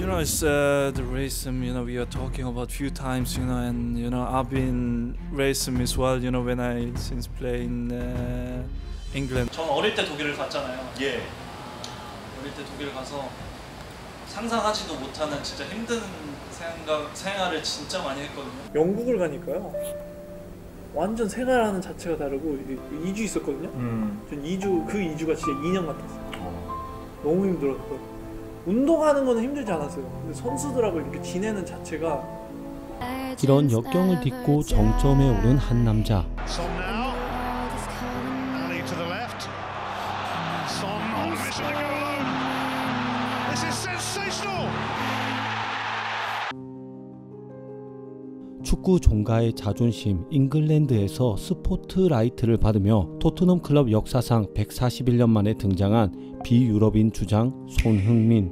It's the racism. We are talking about few times. And I've been racism as well. When I since play in England. 전 어릴 때 독일을 갔잖아요. 예. 어릴 때 독일 가서 상상하지도 못하는 진짜 힘든 생활을 진짜 많이 했거든요. 영국을 가니까요. 완전 생활하는 자체가 다르고 2주 있었거든요. 전 2주가 진짜 2년 같았어요. 너무 힘들었고. 운동하는 거는 힘들지 않았어요. 근데 선수들하고 이렇게 지내는 자체가 이런 역경을 딛고 정점에 오른 한 남자. 축구 종가의 자존심 잉글랜드에서 스포트라이트를 받으며 토트넘 클럽 역사상 141년 만에 등장한 비유럽인 주장 손흥민.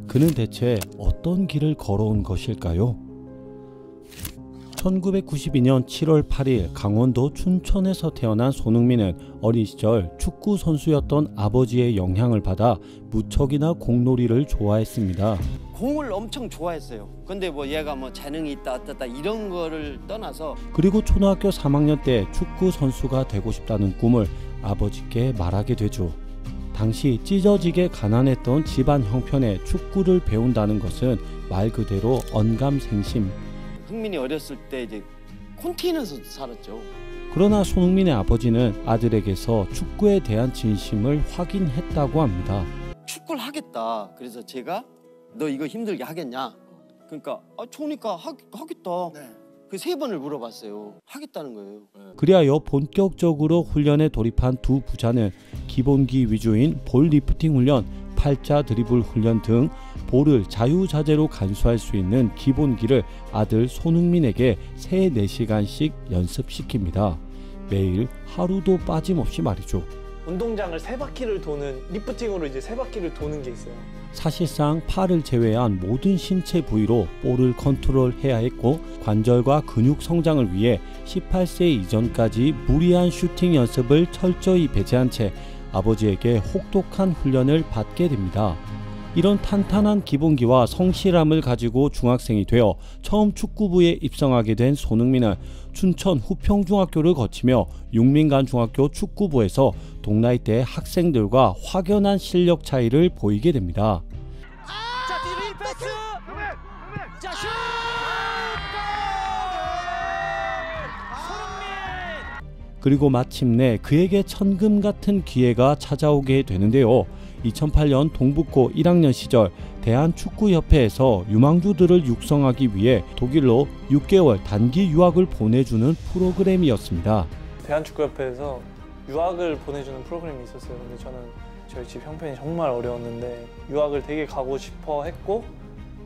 그는 대체 어떤 길을 걸어온 것일까요? 1992년 7월 8일 강원도 춘천에서 태어난 손흥민은 어린 시절 축구 선수였던 아버지의 영향을 받아 무척이나 공놀이를 좋아했습니다. 공을 엄청 좋아했어요. 근데 얘가 재능이 있다 어떻다 이런 거를 떠나서 그리고 초등학교 3학년 때 축구 선수가 되고 싶다는 꿈을 아버지께 말하게 되죠. 당시 찢어지게 가난했던 집안 형편에 축구를 배운다는 것은 말 그대로 언감생심. 흥민이 어렸을 때 이제 컨테이너에서 살았죠. 그러나 손흥민의 아버지는 아들에게서 축구에 대한 진심을 확인했다고 합니다. 축구를 하겠다. 그래서 제가 너 이거 힘들게 하겠냐? 그러니까 좋으니까 하겠다. 네. 그 3번을 물어봤어요. 하겠다는 거예요. 그리하여 본격적으로 훈련에 돌입한 두 부자는 기본기 위주인 볼 리프팅 훈련, 팔자 드리블 훈련 등 볼을 자유자재로 간수할 수 있는 기본기를 아들 손흥민에게 3-4시간씩 연습시킵니다. 매일 하루도 빠짐없이 말이죠. 운동장을 3바퀴를 도는 리프팅으로 이제 3바퀴를 도는 게 있어요. 사실상 팔을 제외한 모든 신체 부위로 볼을 컨트롤해야 했고 관절과 근육 성장을 위해 18세 이전까지 무리한 슈팅 연습을 철저히 배제한 채 아버지에게 혹독한 훈련을 받게 됩니다. 이런 탄탄한 기본기와 성실함을 가지고 중학생이 되어 처음 축구부에 입성하게 된 손흥민은 춘천 후평중학교를 거치며 육민간중학교 축구부에서 동나이대 학생들과 확연한 실력 차이를 보이게 됩니다. 자, 뒤로 패스! 자, 슛! 그리고 마침내 그에게 천금 같은 기회가 찾아오게 되는데요. 2008년 동북고 1학년 시절 대한축구협회에서 유망주들을 육성하기 위해 독일로 6개월 단기 유학을 보내주는 프로그램이었습니다. 대한축구협회에서 유학을 보내주는 프로그램이 있었어요. 근데 저는 저희 집 형편이 정말 어려웠는데 유학을 되게 가고 싶어 했고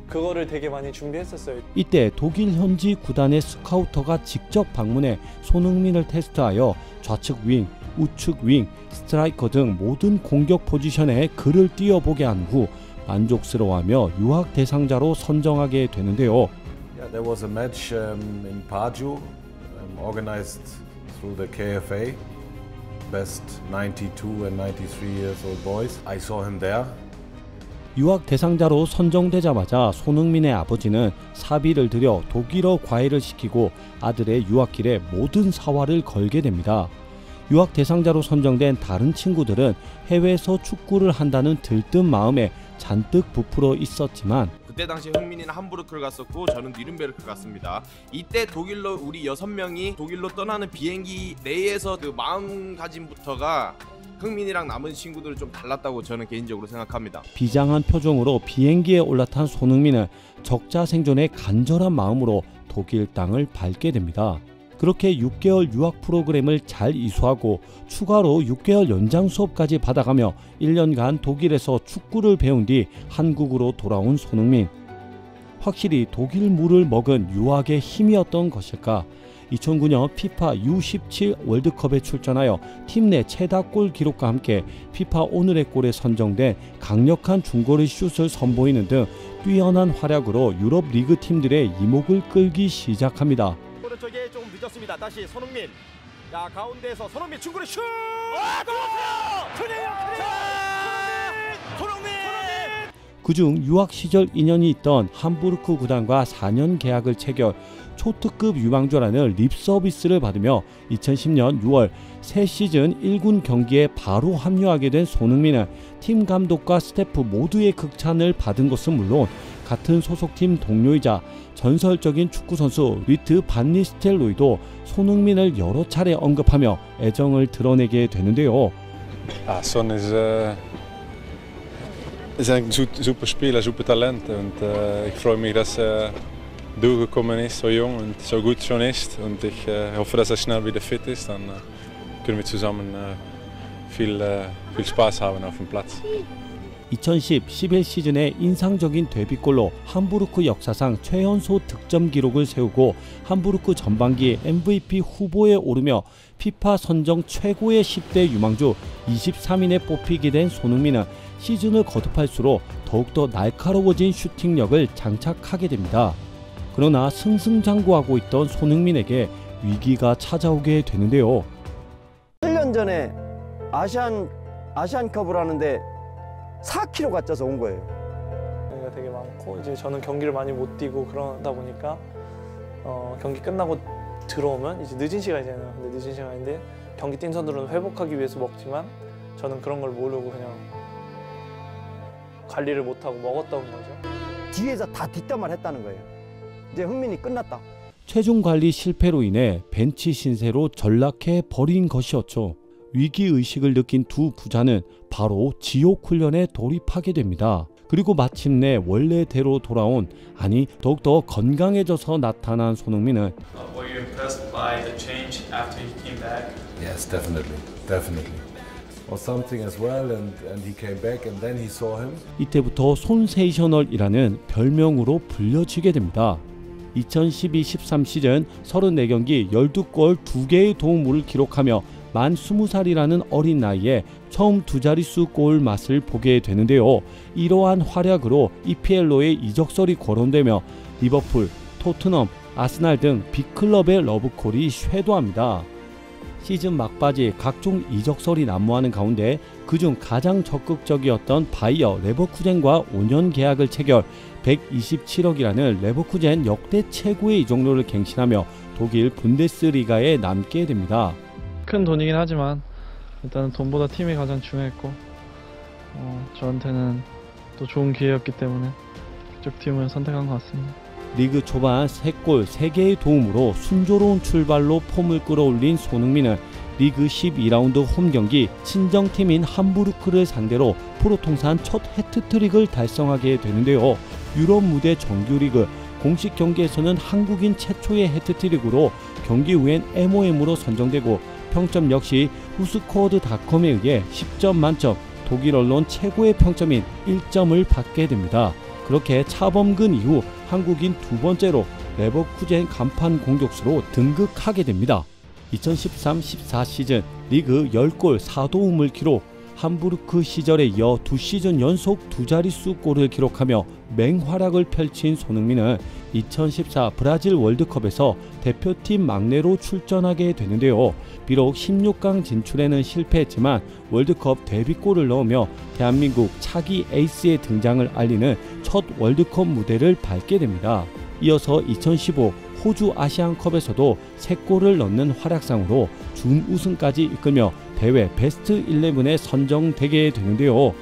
그거를 되게 많이 준비했었어요. 이때 독일 현지 구단의 스카우터가 직접 방문해 손흥민을 테스트하여 좌측 윙, 우측 윙, 스트라이커 등 모든 공격 포지션에 그를 뛰어보게 한 후 만족스러워하며 유학 대상자로 선정하게 되는데요. Yeah, there was a match in Pardew organized through the KFA, best 92 and 93 years old boys. I saw him there. 유학 대상자로 선정되자마자 손흥민의 아버지는 사비를 들여 독일어 과외를 시키고 아들의 유학길에 모든 사활을 걸게 됩니다. 유학 대상자로 선정된 다른 친구들은 해외에서 축구를 한다는 들뜬 마음에 잔뜩 부풀어 있었지만 그때 당시 흥민이는 함부르크를 갔었고 저는 뉘른베르크 갔습니다. 이때 독일로 우리 6명이 독일로 떠나는 비행기 내에서 그 마음가짐부터가 흥민이랑 남은 친구들은 좀 달랐다고 저는 개인적으로 생각합니다. 비장한 표정으로 비행기에 올라탄 손흥민은 적자 생존의 간절한 마음으로 독일 땅을 밟게 됩니다. 그렇게 6개월 유학 프로그램을 잘 이수하고 추가로 6개월 연장 수업까지 받아가며 1년간 독일에서 축구를 배운 뒤 한국으로 돌아온 손흥민. 확실히 독일 물을 먹은 유학의 힘이었던 것일까? 2009년 피파 U17 월드컵에 출전하여 팀 내 최다골 기록과 함께 피파 오늘의 골에 선정된 강력한 중거리 슛을 선보이는 등 뛰어난 활약으로 유럽 리그 팀들의 이목을 끌기 시작합니다. 오른쪽에 조금 늦었습니다. 다시 손흥민. 자, 가운데에서 손흥민 중거리 슛! 손흥민! 그중 유학 시절 인연이 있던 함부르크 구단과 4년 계약을 체결 초특급 유망주라는 립 서비스를 받으며 2010년 6월 새 시즌 1군 경기에 바로 합류하게 된 손흥민은 팀 감독과 스태프 모두의 극찬을 받은 것은 물론 같은 소속팀 동료이자 전설적인 축구선수 리트 반 니스텔로이도 손흥민을 여러 차례 언급하며 애정을 드러내게 되는데요. Son is eigenlijk een super speler, super talent. Und ich freue mich, dass durchgekommen ist, so jung und so gut schon ist. Und ich hoffe, dass schnell wieder fit ist. Dann können wir zusammen viel Spaß haben auf dem Platz. 2010-11 시즌의 인상적인 데뷔골로 함부르크 역사상 최연소 득점 기록을 세우고 함부르크 전반기 MVP 후보에 오르며 피파 선정 최고의 10대 유망주 23인에 뽑히게 된 손흥민은 시즌을 거듭할수록 더욱더 날카로워진 슈팅력을 장착하게 됩니다. 그러나 승승장구하고 있던 손흥민에게 위기가 찾아오게 되는데요. 1년 전에 아시안컵을 하는데 4kg가 쪄서 온 거예요. 경기가 되게 많고 이제 저는 경기를 많이 못 뛰고 그러다 보니까 경기 끝나고 들어오면 이제 늦은 시간이잖아요. 근데 늦은 시간인데 경기 뛴 선수들은 회복하기 위해서 먹지만 저는 그런 걸 모르고 그냥 관리를 못하고 먹었던 거죠. 뒤에서 다 뒷담화를 했다는 거예요. 이제 흥민이 끝났다. 체중 관리 실패로 인해 벤치 신세로 전락해 버린 것이었죠. 위기의식을 느낀 두 부자는 바로 지옥 훈련에 돌입하게 됩니다. 그리고 마침내 원래대로 돌아온, 아니 더욱더 건강해져서 나타난 손흥민은 Were you impressed by the change after he came back? Yes, definitely. Or something as well, and he came back, and then he saw him. 이때부터 손세이셔널이라는 별명으로 불려지게 됩니다. 2012-13 시즌 34경기 12골 2개의 도움을 기록하며 만 20살이라는 어린 나이에 처음 두 자릿수 골 맛을 보게 되는데요. 이러한 활약으로 EPL로의 이적설이 거론되며 리버풀, 토트넘, 아스날 등 빅클럽의 러브콜이 쇄도합니다. 시즌 막바지 각종 이적설이 난무하는 가운데 그중 가장 적극적이었던 바이어 레버쿠젠과 5년 계약을 체결 127억이라는 레버쿠젠 역대 최고의 이적료를 갱신하며 독일 분데스리가에 남게 됩니다. 큰 돈이긴 하지만 일단은 돈보다 팀이 가장 중요했고 저한테는 또 좋은 기회였기 때문에 그쪽 팀을 선택한 것 같습니다. 리그 초반 3골 3개의 도움으로 순조로운 출발로 폼을 끌어올린 손흥민은 리그 12라운드 홈경기 친정팀인 함부르크를 상대로 프로 통산 첫 해트트릭을 달성하게 되는데요. 유럽 무대 정규리그 공식 경기에서는 한국인 최초의 해트트릭으로 경기 후엔 MOM으로 선정되고 평점 역시 후스코어드닷컴에 의해 10점 만점, 독일 언론 최고의 평점인 1점을 받게 됩니다. 그렇게 차범근 이후 한국인 두 번째로 레버쿠젠 간판 공격수로 등극하게 됩니다. 2013-14 시즌 리그 10골 4도움을 기록, 함부르크 시절에 이어 2시즌 연속 두 자릿수 골을 기록하며 맹활약을 펼친 손흥민은 2014 브라질 월드컵에서 대표팀 막내로 출전하게 되는데요. 비록 16강 진출에는 실패했지만 월드컵 데뷔골을 넣으며 대한민국 차기 에이스의 등장을 알리는 첫 월드컵 무대를 밟게 됩니다. 이어서 2015 호주 아시안컵에서도 3골을 넣는 활약상으로 준우승까지 이끌며 대회 베스트 11에 선정되게 되는데요.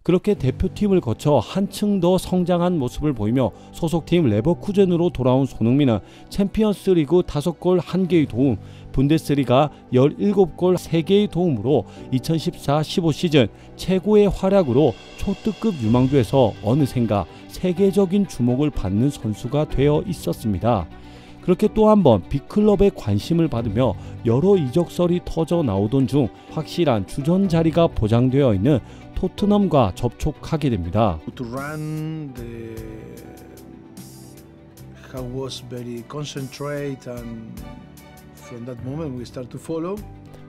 그렇게 대표팀을 거쳐 한층 더 성장한 모습을 보이며 소속팀 레버쿠젠으로 돌아온 손흥민은 챔피언스 리그 5골 1개의 도움, 분데스리가 17골 3개의 도움으로 2014-15 시즌 최고의 활약으로 초특급 유망주에서 어느샌가 세계적인 주목을 받는 선수가 되어 있었습니다. 그렇게 또 한 번 빅클럽의 관심을 받으며 여러 이적설이 터져 나오던 중 확실한 주전 자리가 보장되어 있는 토트넘과 접촉하게 됩니다. To run, how was very concentrate, and from that moment we start to follow.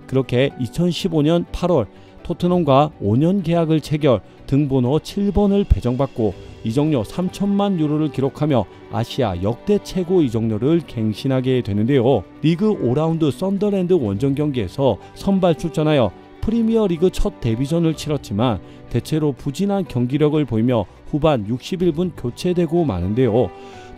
그렇게 2015년 8월 토트넘과 5년 계약을 체결, 등번호 7번을 배정받고 이적료 3천만 유로를 기록하며 아시아 역대 최고 이적료를 갱신하게 되는데요. 리그 5라운드 썬더랜드 원정 경기에서 선발 출전하여 프리미어리그 첫 데뷔전을 치렀지만 대체로 부진한 경기력을 보이며 후반 61분 교체되고 마는데요.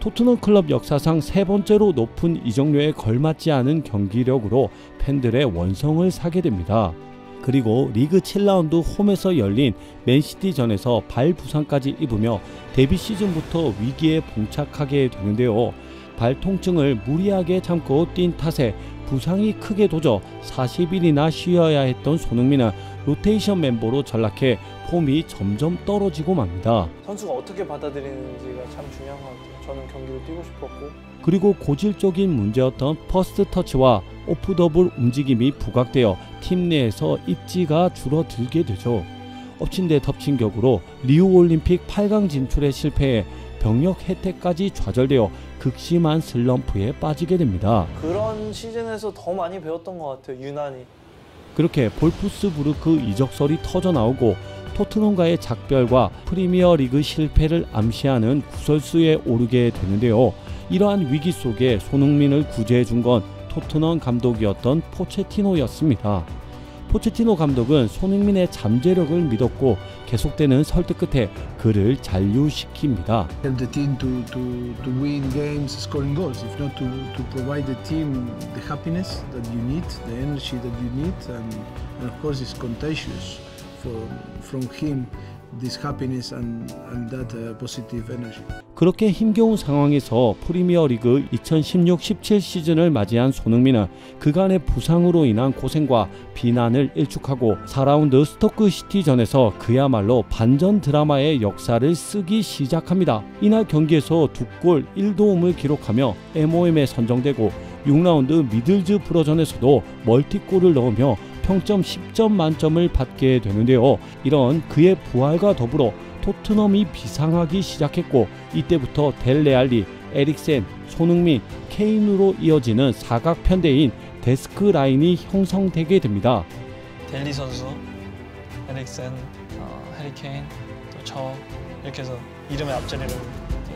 토트넘 클럽 역사상 세 번째로 높은 이적료에 걸맞지 않은 경기력으로 팬들의 원성을 사게 됩니다. 그리고 리그 7라운드 홈에서 열린 맨시티전에서 발 부상까지 입으며 데뷔 시즌부터 위기에 봉착하게 되는데요. 발 통증을 무리하게 참고 뛴 탓에 부상이 크게 도져 40일이나 쉬어야 했던 손흥민은 로테이션 멤버로 전락해 폼이 점점 떨어지고 맙니다. 선수가 어떻게 받아들이는지가 참 중요한 것 같아요. 저는 경기를 뛰고 싶었고. 그리고 고질적인 문제였던 퍼스트 터치와 오프 더블 움직임이 부각되어 팀 내에서 입지가 줄어들게 되죠. 엎친 데 덮친 격으로 리우 올림픽 8강 진출에 실패해 병역 혜택까지 좌절되어 극심한 슬럼프에 빠지게 됩니다. 그런 시즌에서 더 많이 배웠던 것 같아요. 유난히. 그렇게 볼프스부르크 이적설이 터져나오고 토트넘과의 작별과 프리미어리그 실패를 암시하는 구설수에 오르게 되는데요. 이러한 위기 속에 손흥민을 구제해준 건 토트넘 감독이었던 포체티노였습니다. 포체티노 감독은 손흥민의 잠재력을 믿었고 계속되는 설득 끝에 그를 잔류시킵니다. Help the team to win games, scoring goals. If not to provide the team the happiness that you need, the energy that you need, and of course it's contagious from him. This happiness and that positive energy. 그렇게 힘겨운 상황에서 프리미어리그 2016-17 시즌을 맞이한 손흥민은 그간의 부상으로 인한 고생과 비난을 일축하고 4라운드 스토크 시티전에서 그야말로 반전 드라마의 역사를 쓰기 시작합니다. 이날 경기에서 2골 1도움을 기록하며 MOM에 선정되고 6라운드 미들즈브러전에서도 멀티골을 넣으며 평점 10점 만점을 받게 되는데요. 이런 그의 부활과 더불어 토트넘이 비상하기 시작했고 이때부터 델레알리, 에릭센, 손흥민, 케인으로 이어지는 사각편대인 데스크 라인이 형성되게 됩니다. 델리 선수, 에릭센, 해리케인, 또 저 이렇게 해서 이름의 앞자리를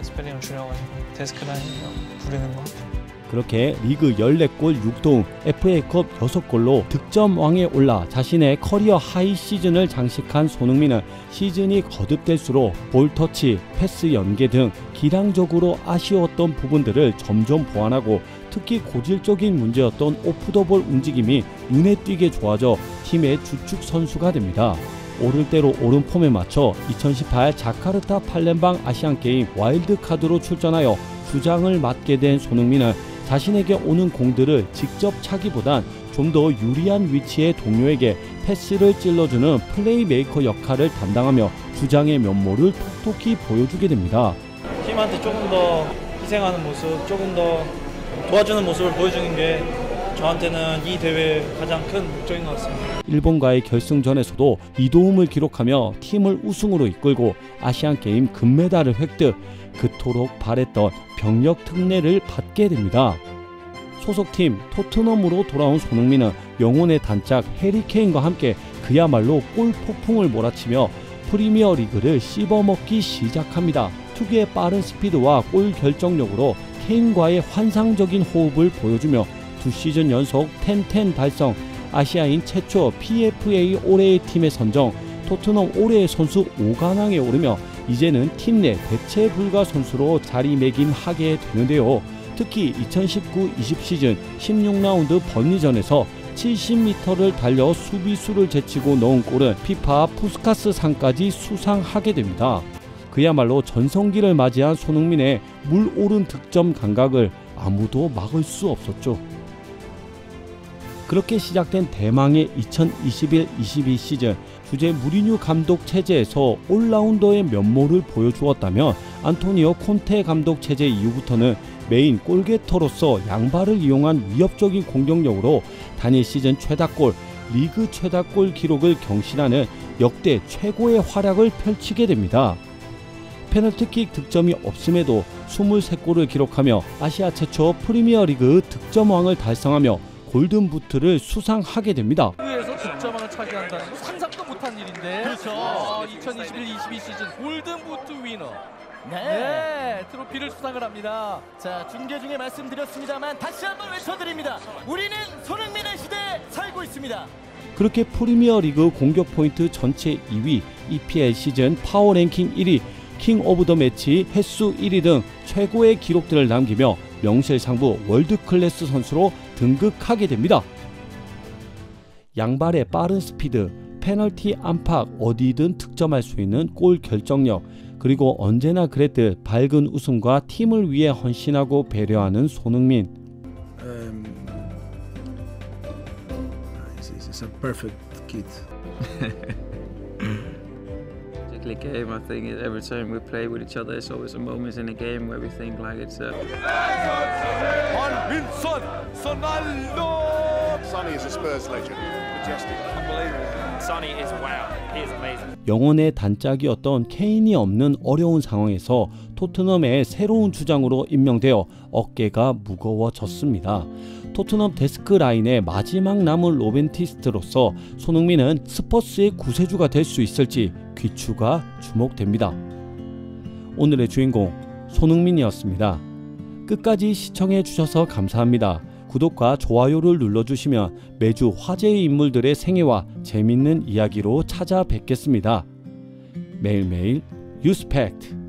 스펠링을 줄여가지고 데스크 라인이라고 부르는 것 같아요. 그렇게 리그 14골 6도움, FA컵 6골로 득점왕에 올라 자신의 커리어 하이 시즌을 장식한 손흥민은 시즌이 거듭될수록 볼터치, 패스 연계 등 기량적으로 아쉬웠던 부분들을 점점 보완하고 특히 고질적인 문제였던 오프더볼 움직임이 눈에 띄게 좋아져 팀의 주축 선수가 됩니다. 오를 대로 오른 폼에 맞춰 2018 자카르타 팔렘방 아시안게임 와일드카드로 출전하여 주장을 맡게 된 손흥민은 자신에게 오는 공들을 직접 차기보단 좀 더 유리한 위치의 동료에게 패스를 찔러주는 플레이메이커 역할을 담당하며 주장의 면모를 톡톡히 보여주게 됩니다. 팀한테 조금 더 희생하는 모습, 조금 더 도와주는 모습을 보여주는 게 저한테는 이 대회의 가장 큰 목적인 것 같습니다. 일본과의 결승전에서도 2도움을 기록하며 팀을 우승으로 이끌고 아시안게임 금메달을 획득, 그토록 바랬던 병력 특례를 받게 됩니다. 소속팀 토트넘으로 돌아온 손흥민은 영혼의 단짝 해리케인과 함께 그야말로 골 폭풍을 몰아치며 프리미어리그를 씹어먹기 시작합니다. 특유의 빠른 스피드와 골 결정력으로 케인과의 환상적인 호흡을 보여주며 2시즌 연속 10-10 달성, 아시아인 최초 PFA 올해의 팀에 선정, 토트넘 올해의 선수 5관왕에 오르며 이제는 팀 내 대체 불가 선수로 자리매김하게 되는데요. 특히 2019-20 시즌 16라운드 번리전에서 70m를 달려 수비수를 제치고 넣은 골은 피파 푸스카스 상까지 수상하게 됩니다. 그야말로 전성기를 맞이한 손흥민의 물 오른 득점 감각을 아무도 막을 수 없었죠. 그렇게 시작된 대망의 2021-22 시즌, 주제 무리뉴 감독 체제에서 올라운더의 면모를 보여주었다면 안토니오 콘테 감독 체제 이후부터는 메인 골게터로서 양발을 이용한 위협적인 공격력으로 단일 시즌 최다골, 리그 최다골 기록을 경신하는 역대 최고의 활약을 펼치게 됩니다. 페널티킥 득점이 없음에도 23골을 기록하며 아시아 최초 프리미어리그 득점왕을 달성하며 골든부트를 수상하게 됩니다. 위에서 득점왕을 차지한다는 건 상상도 못한 일인데. 그렇죠. 2021-22 시즌 골든부트 위너. 네. 트로피를 수상을 합니다. 자, 중계 중에 말씀드렸습니다만 다시 한번 외쳐드립니다. 우리는 손흥민의 시대에 살고 있습니다. 그렇게 프리미어리그 공격 포인트 전체 2위, EPL 시즌 파워랭킹 1위, 킹 오브 더 매치 횟수 1위 등 최고의 기록들을 남기며 명실상부 월드클래스 선수로 등극하게 됩니다. 양발의 빠른 스피드, 페널티 안팎 어디든 득점할 수 있는 골 결정력, 그리고 언제나 그랬듯 밝은 웃음과 팀을 위해 헌신하고 배려하는 손흥민. It's a perfect kid. Particularly game, I think every time we play with each other, it's always a moment in a game where we think like it's. Sonny is a Spurs legend. Majestic. Unbelievable. Sonny is wow. He is amazing. 영혼의 단짝이었던 케인이 없는 어려운 상황에서 토트넘의 새로운 주장으로 임명되어 어깨가 무거워졌습니다. 토트넘 데스크 라인의 마지막 남은 로벤티스트로서 손흥민은 스퍼스의 구세주가 될 수 있을지 귀추가 주목됩니다. 오늘의 주인공 손흥민이었습니다. 끝까지 시청해 주셔서 감사합니다. 구독과 좋아요를 눌러주시면 매주 화제의 인물들의 생애와 재밌는 이야기로 찾아뵙겠습니다. 매일매일 유스팩트.